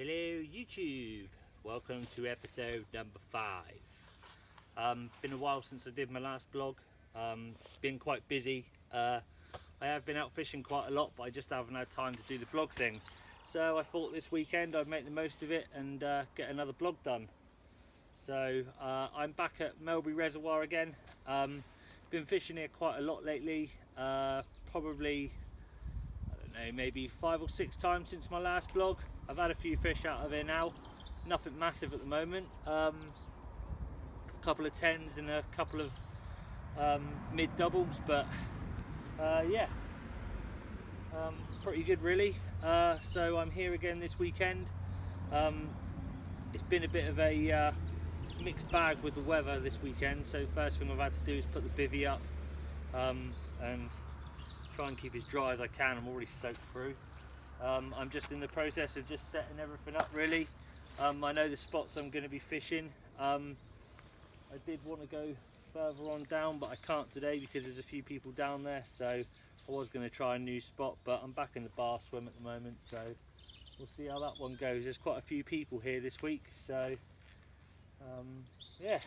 Hello YouTube, welcome to episode number 5. Been a while since I did my last vlog. Been quite busy. I have been out fishing quite a lot, but I just haven't had time to do the vlog thing. So I thought this weekend I'd make the most of it and get another vlog done. So I'm back at Melbury Reservoir again. Been fishing here quite a lot lately. Probably, I don't know, maybe 5 or 6 times since my last vlog. I've had a few fish out of here now. Nothing massive at the moment. A couple of 10s and a couple of mid doubles, but yeah, pretty good really. So I'm here again this weekend. It's been a bit of a mixed bag with the weather this weekend, so first thing I've had to do is put the bivvy up and try and keep as dry as I can. I'm already soaked through. I'm just in the process of just setting everything up really. I know the spots I'm going to be fishing. I did want to go further on down, but I can't today because there's a few people down there, so I was going to try a new spot, but I'm back in the bar swim at the moment, so we'll see how that one goes. There's quite a few people here this week, so yeah,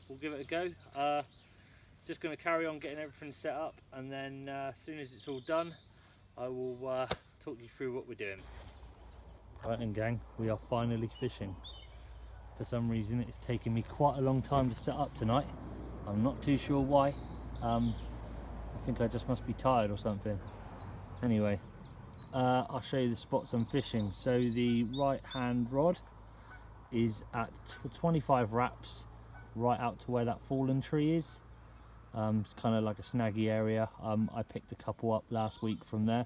we'll give it a go. Just going to carry on getting everything set up, and then as soon as it's all done I will talk you through what we're doing. Right then gang, we are finally fishing. For some reason it's taken me quite a long time to set up tonight. I'm not too sure why. I think I just must be tired or something. Anyway, I'll show you the spots I'm fishing. So the right hand rod is at 25 wraps right out to where that fallen tree is. It's kind of like a snaggy area. I picked a couple up last week from there,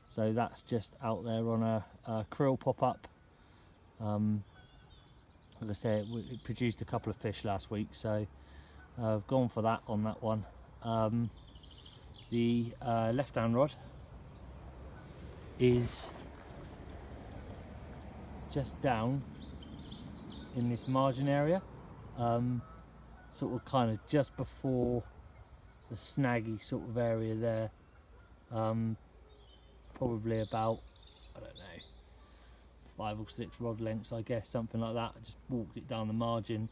so that's just out there on a krill pop-up. Like I say, it produced a couple of fish last week, so I've gone for that on that one. The left hand rod is just down in this margin area, sort of kind of just before the snaggy sort of area there. Probably about, I don't know, 5 or 6 rod lengths, I guess, something like that. I just walked it down the margin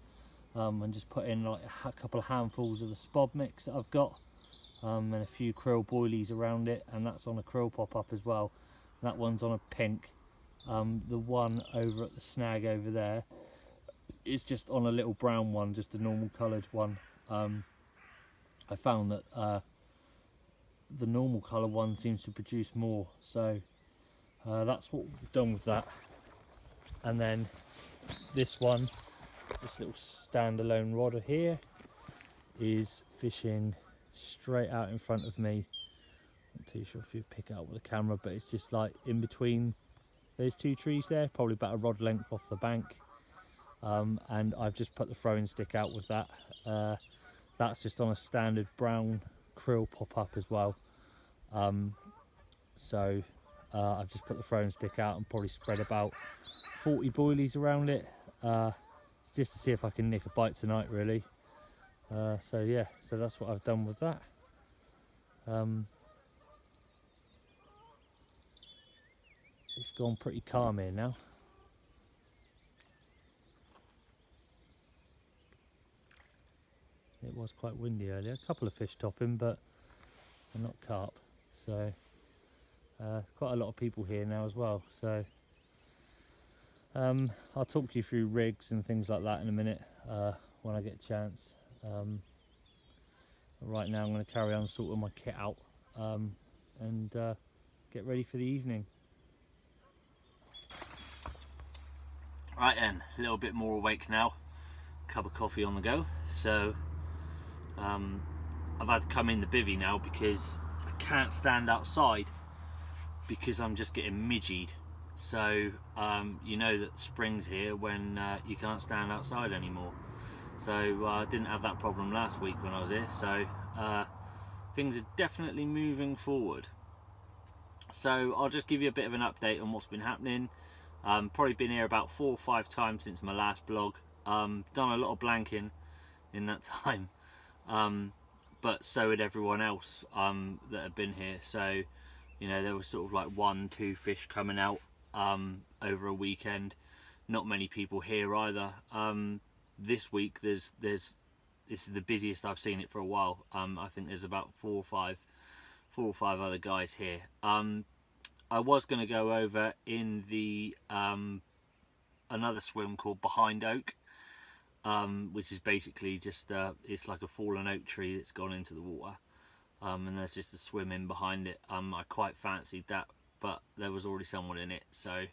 and just put in like a couple of handfuls of the spod mix that I've got, and a few krill boilies around it, and that's on a krill pop-up as well. That one's on a pink. The one over at the snag over there is just on a little brown one, just a normal coloured one. I found that the normal colour one seems to produce more, so that's what we've done with that. And then this one, this little standalone rod here, is fishing straight out in front of me. Not too sure if you pick it up with the camera, but it's just like in between those 2 trees there, probably about a rod length off the bank. And I've just put the throwing stick out with that. That's just on a standard brown krill pop-up as well. So I've just put the throwing stick out and probably spread about 40 boilies around it, just to see if I can nick a bite tonight really. So yeah, so that's what I've done with that. It's gone pretty calm here now. It was quite windy earlier. A couple of fish topping, but not carp. So quite a lot of people here now as well. So I'll talk you through rigs and things like that in a minute when I get a chance. Right now I'm going to carry on sorting my kit out and get ready for the evening. Right then, a little bit more awake now. Cup of coffee on the go. So I've had to come in the bivvy now because I can't stand outside because I'm just getting midgied. So you know that spring's here when you can't stand outside anymore. So I didn't have that problem last week when I was here, so things are definitely moving forward. So I'll just give you a bit of an update on what's been happening. Probably been here about 4 or 5 times since my last vlog. Done a lot of blanking in that time, but so had everyone else that had been here. So you know, there was sort of like 1-2 fish coming out over a weekend. not many people here either. This week this is the busiest I've seen it for a while. I think there's about four or five other guys here. I was going to go over in the another swim called Behind Oak, which is basically just it's like a fallen oak tree that's gone into the water, and there's just a swim in behind it. I quite fancied that, but there was already someone in it, so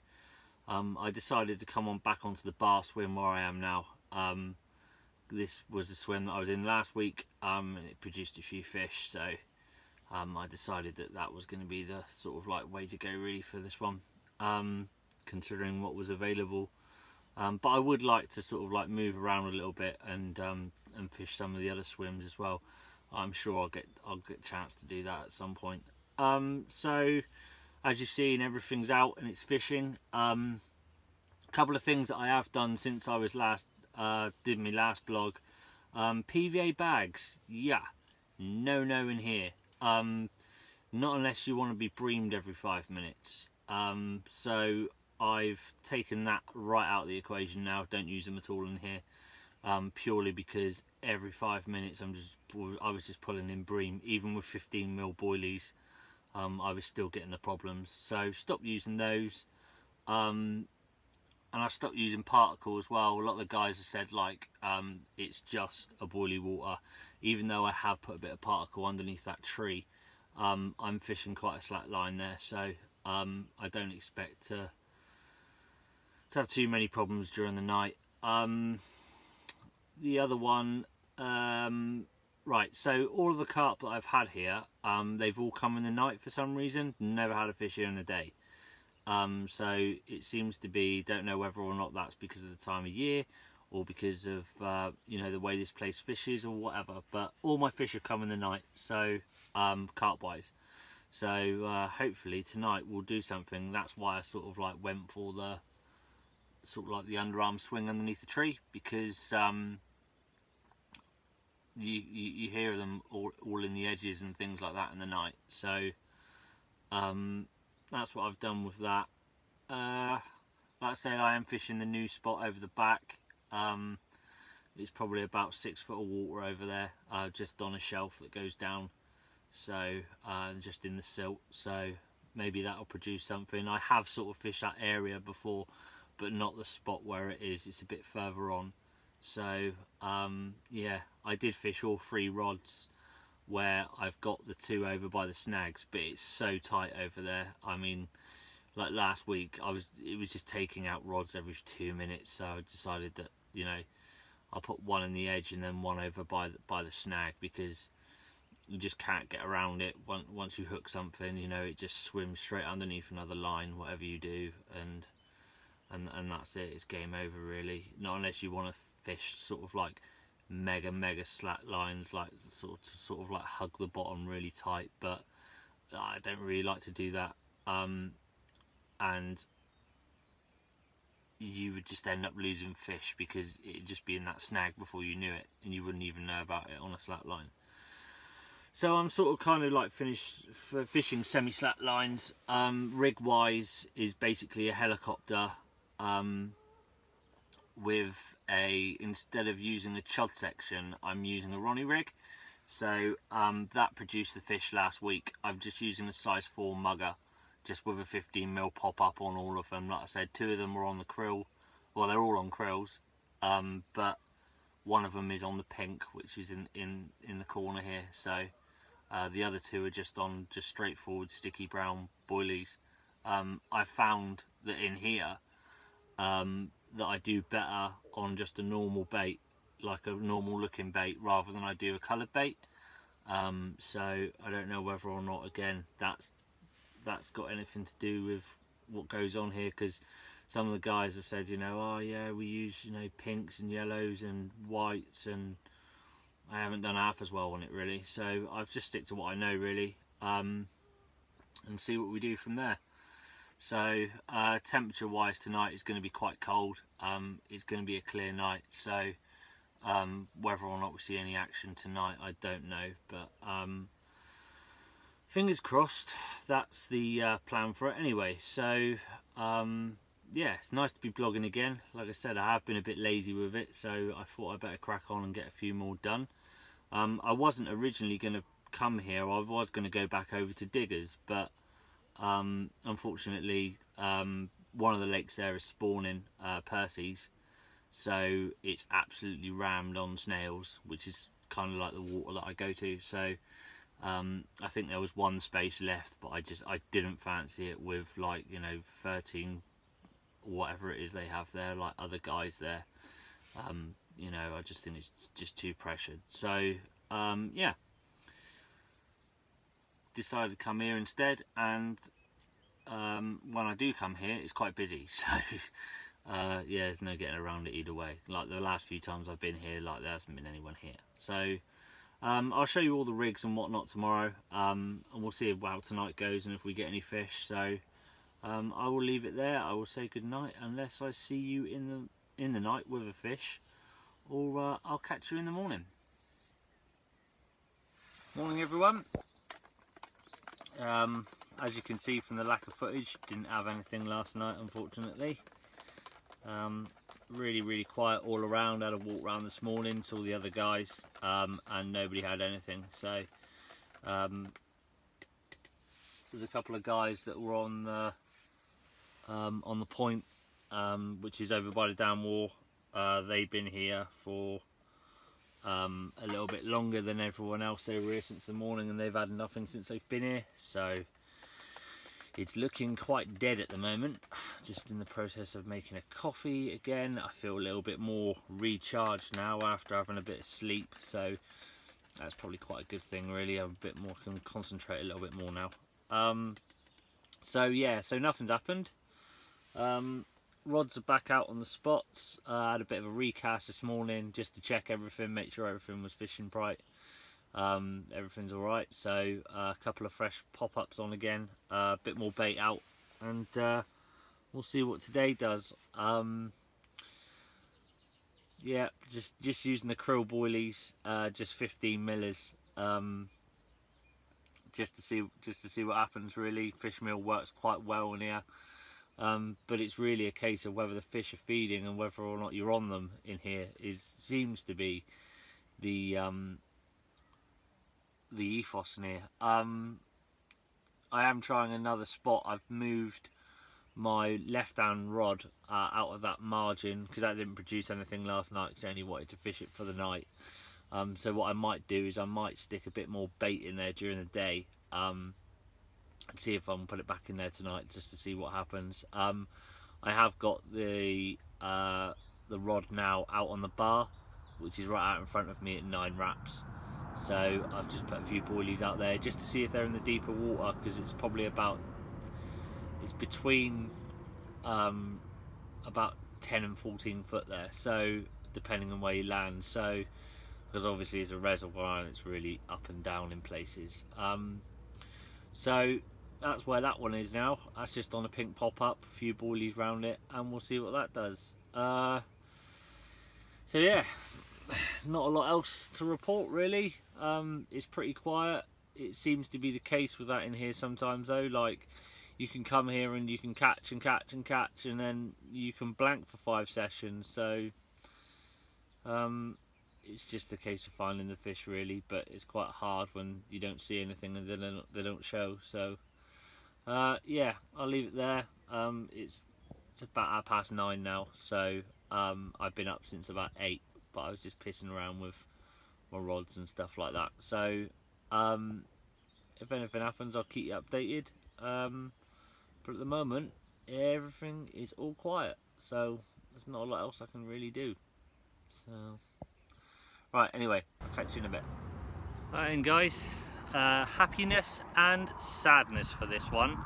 I decided to come on back onto the bar swim where I am now. This was the swim that I was in last week, and it produced a few fish, so I decided that that was going to be the sort of like way to go really for this one, considering what was available. But I would like to sort of like move around a little bit and fish some of the other swims as well. I'm sure I'll get a chance to do that at some point. So as you've seen, everything's out and it's fishing. A couple of things that I have done since I was last did my last vlog. PVA bags, yeah, no in here. Not unless you want to be breamed every 5 minutes. So I've taken that right out of the equation now. Don't use them at all in here, purely because every 5 minutes I was just pulling in bream. Even with 15mm boilies, I was still getting the problems. So stop using those. And I stopped using particle as well. A lot of the guys have said like it's just a boilie water, even though I have put a bit of particle underneath that tree. I'm fishing quite a slack line there, so I don't expect to have too many problems during the night. The other one, right, so all of the carp that I've had here, they've all come in the night for some reason. Never had a fish here in the day. So it seems to be, don't know whether or not that's because of the time of year or because of you know, the way this place fishes or whatever, but all my fish have come in the night, so carp wise. So hopefully tonight we'll do something. That's why I sort of like went for the sort of like the underarm swing underneath the tree, because you hear them all in the edges and things like that in the night. So that's what I've done with that. Like I said, I am fishing the new spot over the back. It's probably about 6 foot of water over there, just on a shelf that goes down, so just in the silt, so maybe that'll produce something. I have sort of fished that area before, but not the spot where it is. It's a bit further on. So yeah, I did fish all 3 rods where I've got the 2 over by the snags, but it's so tight over there. I mean, like last week it was just taking out rods every 2 minutes, so I decided that, you know, I'll put one in the edge and then one over by the snag, because you just can't get around it. Once you hook something, you know, it just swims straight underneath another line, whatever you do, and that's it. It's game over really. Not unless you want to fish sort of like mega slack lines, like sort of like hug the bottom really tight, but I don't really like to do that. And you would just end up losing fish because it'd just be in that snag before you knew it, and you wouldn't even know about it on a slack line. So I'm sort of kind of like finished for fishing semi-slack lines. Rig wise is basically a helicopter with instead of using a chod section, I'm using a Ronnie rig. So that produced the fish last week. I'm just using a size 4 mugger, just with a 15mm pop up on all of them. Like I said, 2 of them were on the krill. Well, they're all on krills, but one of them is on the pink, which is in the corner here. So the other 2 are just on straightforward sticky brown boilies. I found that in here that I do better on just a normal bait, like a normal looking bait, rather than I do a coloured bait. So I don't know whether or not, again, that's got anything to do with what goes on here, because some of the guys have said, you know, oh yeah, we use, you know, pinks and yellows and whites, and I haven't done half as well on it really. So I've just stick to what I know really, and see what we do from there. So temperature wise tonight is going to be quite cold. It's going to be a clear night, so whether or not we see any action tonight, I don't know, but fingers crossed. That's the plan for it anyway. So yeah, it's nice to be blogging again. Like I said, I have been a bit lazy with it, so I thought I'd better crack on and get a few more done. I wasn't originally going to come here. I was going to go back over to Diggers, but unfortunately one of the lakes there is spawning Percy's, so it's absolutely rammed on snails, which is kind of like the water that I go to. So I think there was one space left, but I didn't fancy it with, like, you know, 13 or whatever it is they have there, like other guys there. You know, I just think it's just too pressured. So yeah, decided to come here instead, and when I do come here, it's quite busy. So yeah, there's no getting around it either way. Like the last few times I've been here, like there hasn't been anyone here. So I'll show you all the rigs and whatnot tomorrow, and we'll see how tonight goes and if we get any fish. So I will leave it there. I will say good night unless I see you in the night with a fish, or I'll catch you in the morning. Morning everyone. As you can see from the lack of footage, didn't have anything last night, unfortunately. Really quiet all around. Had a walk around this morning, saw the other guys, and nobody had anything. So there's a couple of guys that were on the point, which is over by the dam wall. They've been here for a little bit longer than everyone else. They were here since the morning and they've had nothing since they've been here, so it's looking quite dead at the moment. Just in the process of making a coffee again. I feel a little bit more recharged now after having a bit of sleep, so that's probably quite a good thing really. I'm a bit more, can concentrate a little bit more now. So yeah, so nothing's happened. Rods are back out on the spots. I had a bit of a recast this morning just to check everything, make sure everything was fishing bright. Everything's alright, so a couple of fresh pop-ups on again, a bit more bait out, and we'll see what today does. Yeah, just using the krill boilies, just 15 millers, just to see what happens really. Fish meal works quite well in here. But it's really a case of whether the fish are feeding and whether or not you're on them in here seems to be the ethos in here. I am trying another spot. I've moved my left-hand rod out of that margin because that didn't produce anything last night, because I only wanted to fish it for the night. So what I might do is I might stick a bit more bait in there during the day, and see if I can put it back in there tonight just to see what happens. I have got the rod now out on the bar, which is right out in front of me at 9 wraps. So I've just put a few boilies out there just to see if they're in the deeper water, because it's probably it's between about 10 and 14 foot there, so depending on where you land. So because obviously it's a reservoir and it's really up and down in places. So that's where that one is now. That's just on a pink pop-up, a few boilies round it, and we'll see what that does. So yeah, not a lot else to report really. It's pretty quiet. It seems to be the case with that in here sometimes though. Like, you can come here and you can catch and catch and catch, and then you can blank for 5 sessions. So it's just a case of finding the fish really, but it's quite hard when you don't see anything and they don't show. So yeah, I'll leave it there. It's about 9:30 now, so I've been up since about 8, but I was just pissing around with my rods and stuff like that. So if anything happens, I'll keep you updated, but at the moment everything is all quiet, so there's not a lot else I can really do. So right, anyway, I'll catch you in a bit. Right then guys, happiness and sadness for this one.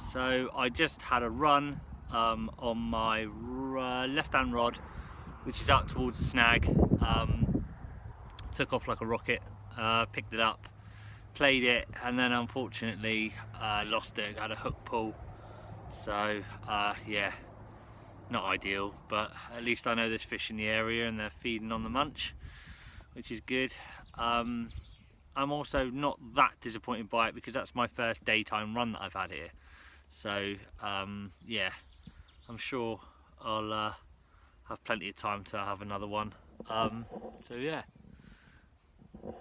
So I just had a run on my left hand rod, which is out towards the snag. Took off like a rocket, picked it up, played it, and then unfortunately lost it. Had a hook pull, so yeah, not ideal, but at least I know there's fish in the area and they're feeding on the munch, which is good. I'm also not that disappointed by it because that's my first daytime run that I've had here. So yeah, I'm sure I'll have plenty of time to have another one. So yeah,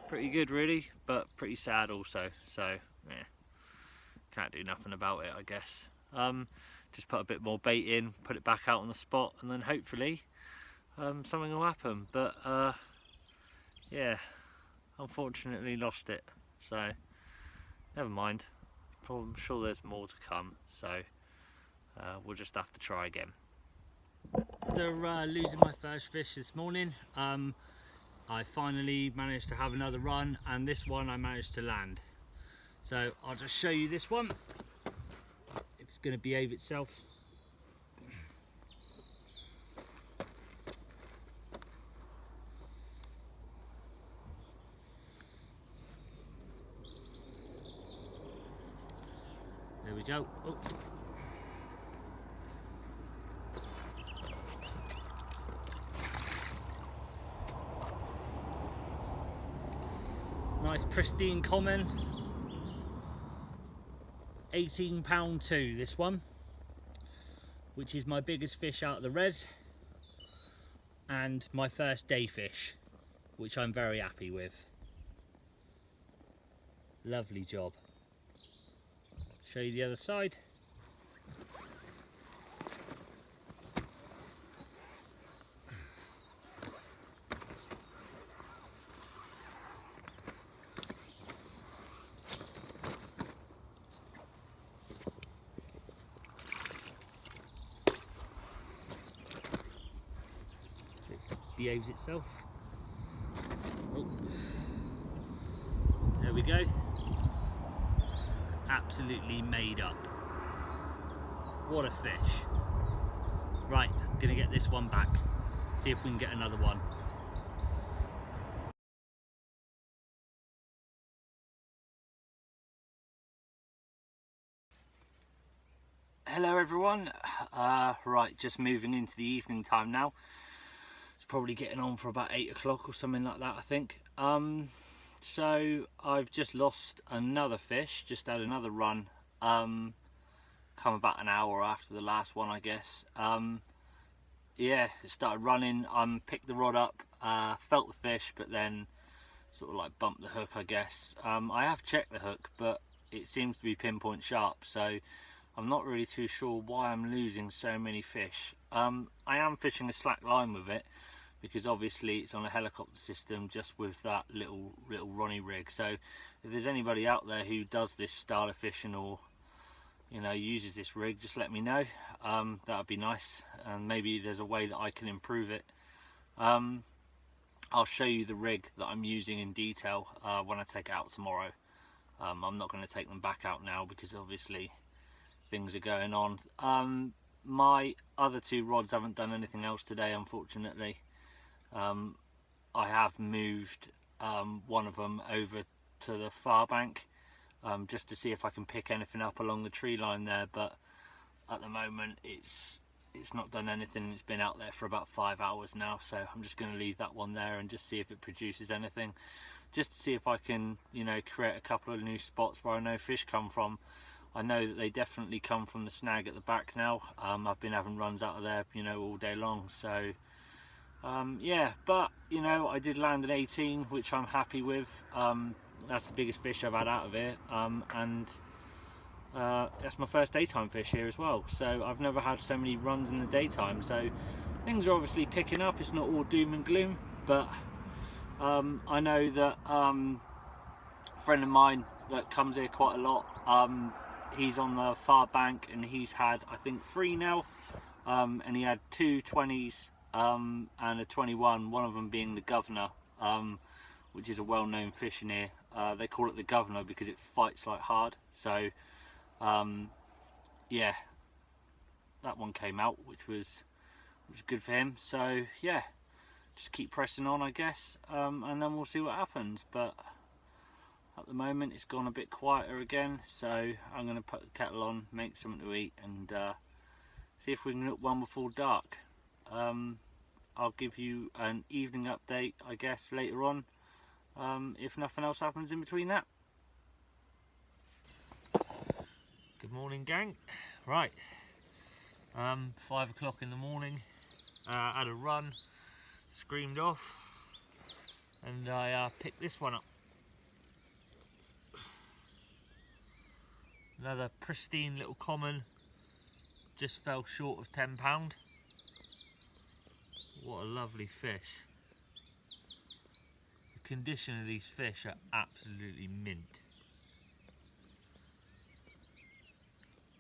pretty good really, but pretty sad also. So yeah, can't do nothing about it, I guess. Just put a bit more bait in, put it back out on the spot, and then hopefully something will happen. But yeah, unfortunately lost it. So never mind. I'm sure there's more to come. So we'll just have to try again. After losing my first fish this morning, I finally managed to have another run, and this one I managed to land. So I'll just show you this one, if it's going to behave itself. There we go. Oh. Nice pristine common, £18.2 this one, which is my biggest fish out of the res and my first day fish, which I'm very happy with. Lovely job. Show you the other side. Behaves itself. Oh. There we go. Absolutely made up. What a fish. Right, I'm gonna get this one back. See if we can get another one. Hello everyone. Right, just moving into the evening time now. Probably getting on for about 8 o'clock or something like that, I think. So I've just lost another fish, just had another run, come about an hour after the last one, I guess. Yeah, it started running, picked the rod up, felt the fish, but then sort of like bumped the hook, I guess. I have checked the hook, but it seems to be pinpoint sharp, so I'm not really too sure why I'm losing so many fish. I am fishing a slack line with it, because obviously it's on a helicopter system just with that little Ronnie rig. So if there's anybody out there who does this style of fishing, or uses this rig, just let me know. That would be nice, and maybe there's a way that I can improve it. I'll show you the rig that I'm using in detail when I take it out tomorrow. I'm not going to take them back out now because obviously things are going on. My other two rods haven't done anything else today, unfortunately. I have moved one of them over to the far bank just to see if I can pick anything up along the tree line there, but at the moment it's not done anything. It's been out there for about 5 hours now, so I'm just going to leave that one there and just see if it produces anything, just to see if I can create a couple of new spots where I know fish come from. I know that they definitely come from the snag at the back now. I've been having runs out of there all day long, so yeah, but I did land an 18, which I'm happy with. That's the biggest fish I've had out of here, and that's my first daytime fish here as well. So I've never had so many runs in the daytime, so things are obviously picking up. It's not all doom and gloom, but I know that a friend of mine that comes here quite a lot, he's on the far bank, and he's had, I think, 3 now, and he had 2 20s and a 21, one of them being the governor, which is a well-known fish in here. They call it the governor because it fights like hard. So yeah, that one came out, which was good for him. So yeah, just keep pressing on, I guess, and then we'll see what happens. But at the moment it's gone a bit quieter again, so I'm going to put the kettle on, make something to eat, and see if we can look one before dark. I'll give you an evening update, I guess, later on, if nothing else happens in between that. Good morning, gang. Right, 5 o'clock in the morning, had a run, screamed off, and I picked this one up. Another pristine little common, just fell short of £10. What a lovely fish. The condition of these fish are absolutely mint.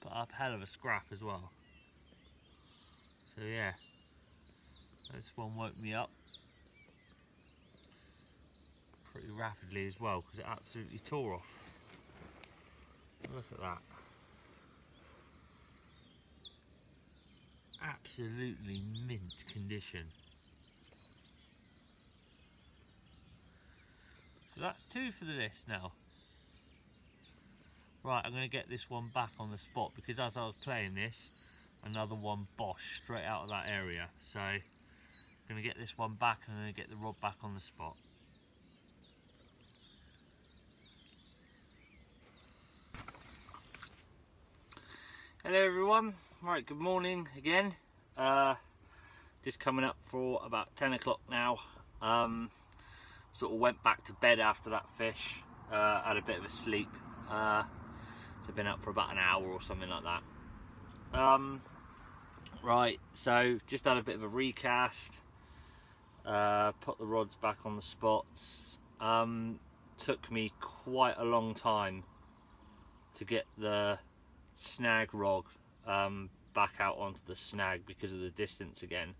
Put up hell of a scrap as well. So yeah, this one woke me up pretty rapidly as well, because it absolutely tore off. Look at that. Absolutely mint condition. So that's 2 for the list now. Right, I'm going to get this one back on the spot, because as I was playing this, another one bosh straight out of that area. So I'm going to get this one back and I'm going to get the rod back on the spot. Hello everyone, right, good morning again. Just coming up for about 10 o'clock now. Sort of went back to bed after that fish, had a bit of a sleep. So I've been up for about an hour or something like that. Right, so just had a bit of a recast, put the rods back on the spots. Took me quite a long time to get the snag rod back out onto the snag because of the distance again.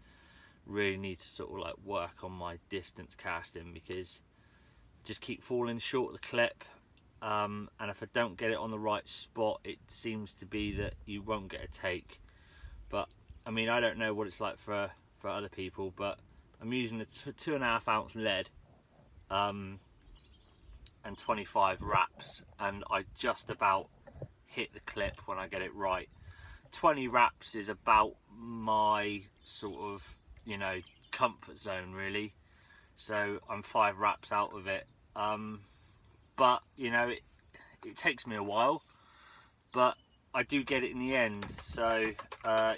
Really need to sort of like work on my distance casting, because I just keep falling short of the clip, and if I don't get it on the right spot, it seems to be that you won't get a take. But I mean, I don't know what it's like for other people, but I'm using a 2.5 ounce lead and 25 wraps, and I just about hit the clip when I get it right. 20 wraps is about my sort of, you know, comfort zone really, so I'm 5 wraps out of it. But you know, it takes me a while, but I do get it in the end. So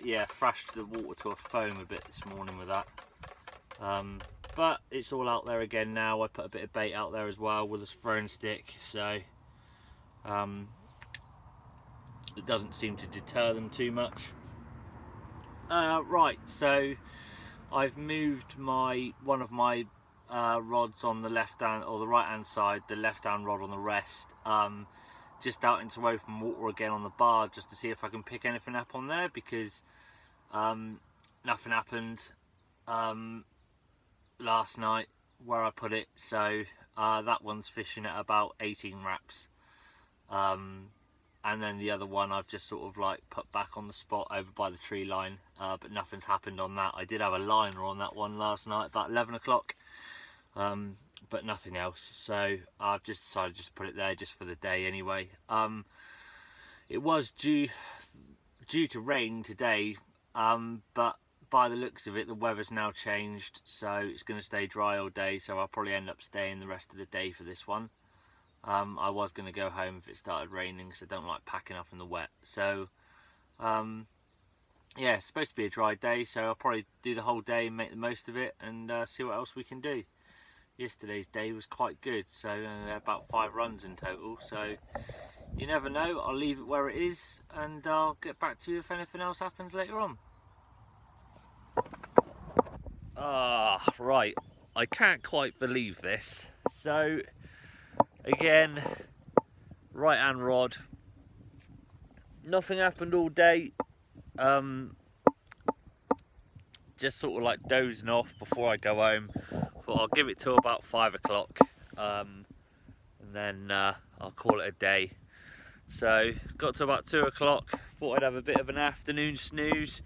yeah, thrashed the water to a foam a bit this morning with that, but it's all out there again now. I put a bit of bait out there as well with a throwing stick, so it doesn't seem to deter them too much. Right, so I've moved one of my rods on the left hand or the right hand side, the left hand rod on the rest, just out into open water again on the bar, just to see if I can pick anything up on there, because nothing happened last night where I put it. So that one's fishing at about 18 wraps, and then the other one I've just sort of like put back on the spot over by the tree line, but nothing's happened on that. I did have a liner on that one last night about 11 o'clock, but nothing else. So I've just decided just to put it there just for the day anyway. It was due to rain today, but by the looks of it, the weather's now changed, so it's going to stay dry all day, so I'll probably end up staying the rest of the day for this one. I was going to go home if it started raining, because I don't like packing up in the wet. So yeah, it's supposed to be a dry day, so I'll probably do the whole day and make the most of it, and see what else we can do. Yesterday's day was quite good, so about 5 runs in total, so you never know. I'll leave it where it is, and I'll get back to you if anything else happens later on. Right, I can't quite believe this. So again, right hand rod, nothing happened all day, just sort of like dozing off before I go home. Thought I'll give it till about 5 o'clock, and then I'll call it a day. So got to about 2 o'clock, thought I'd have a bit of an afternoon snooze,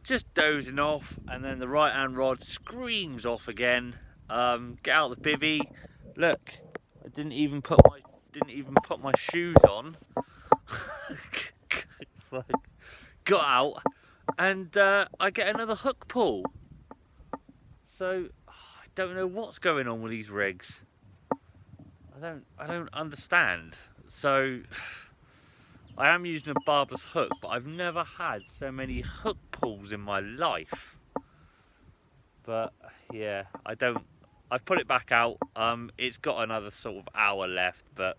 just dozing off, and then the right hand rod screams off again. Get out the bivvy, look, I didn't even put my shoes on. Got out, and I get another hook pull. So I don't know what's going on with these rigs. I don't understand. So I am using a barbless hook, but I've never had so many hook pulls in my life. But yeah, I've put it back out. It's got another sort of hour left, but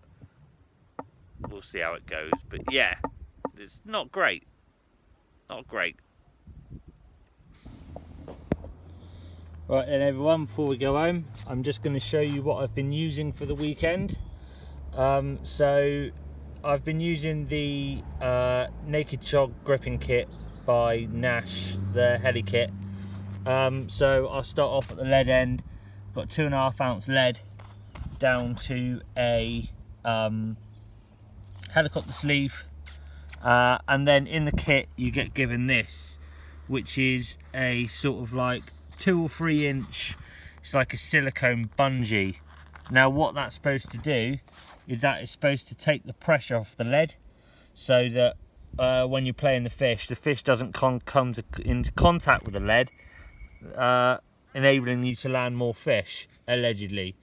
we'll see how it goes. But yeah, it's not great. Not great. Right then everyone, before we go home, I'm just going to show you what I've been using for the weekend. So I've been using the Naked Shog gripping kit by Nash, the heli kit. So I'll start off at the lead end. Got 2.5 ounce lead down to a helicopter sleeve, and then in the kit you get given this, which is a sort of like 2 or 3 inch, it's like a silicone bungee. Now what that's supposed to do is that it's supposed to take the pressure off the lead, so that when you're playing the fish doesn't come into contact with the lead, enabling you to land more fish, allegedly.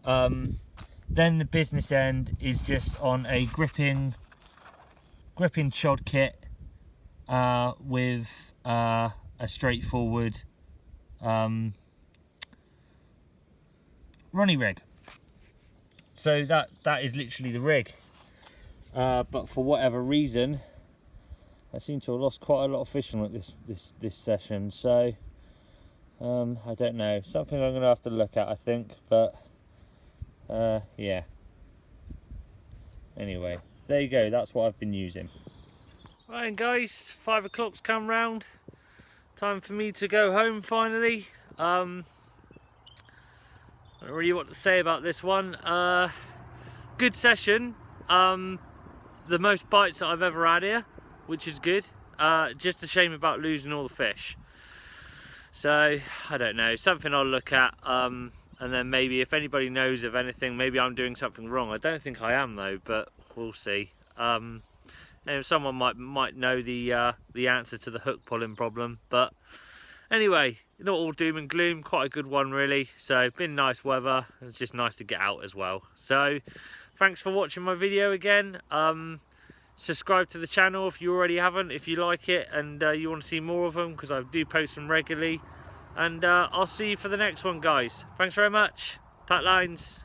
Then the business end is just on a gripping chod kit with a straightforward runny rig. So that is literally the rig. But for whatever reason, I seem to have lost quite a lot of fish on it this session. So I don't know. Something I'm going to have to look at, I think. But yeah. Anyway, there you go. That's what I've been using. Right, guys, 5 o'clock's come round. Time for me to go home finally. I don't really what to say about this one. Good session. The most bites that I've ever had here, which is good. Just a shame about losing all the fish. So I don't know, something I'll look at, and then maybe if anybody knows of anything, maybe I'm doing something wrong. I don't think I am though, but we'll see. And someone might know the answer to the hook pulling problem. But anyway, not all doom and gloom. Quite a good one really. So been nice weather. It's just nice to get out as well. So thanks for watching my video again. Subscribe to the channel if you already haven't, if you like it and you want to see more of them, because I do post them regularly. And I'll see you for the next one, guys. Thanks very much. Tight lines.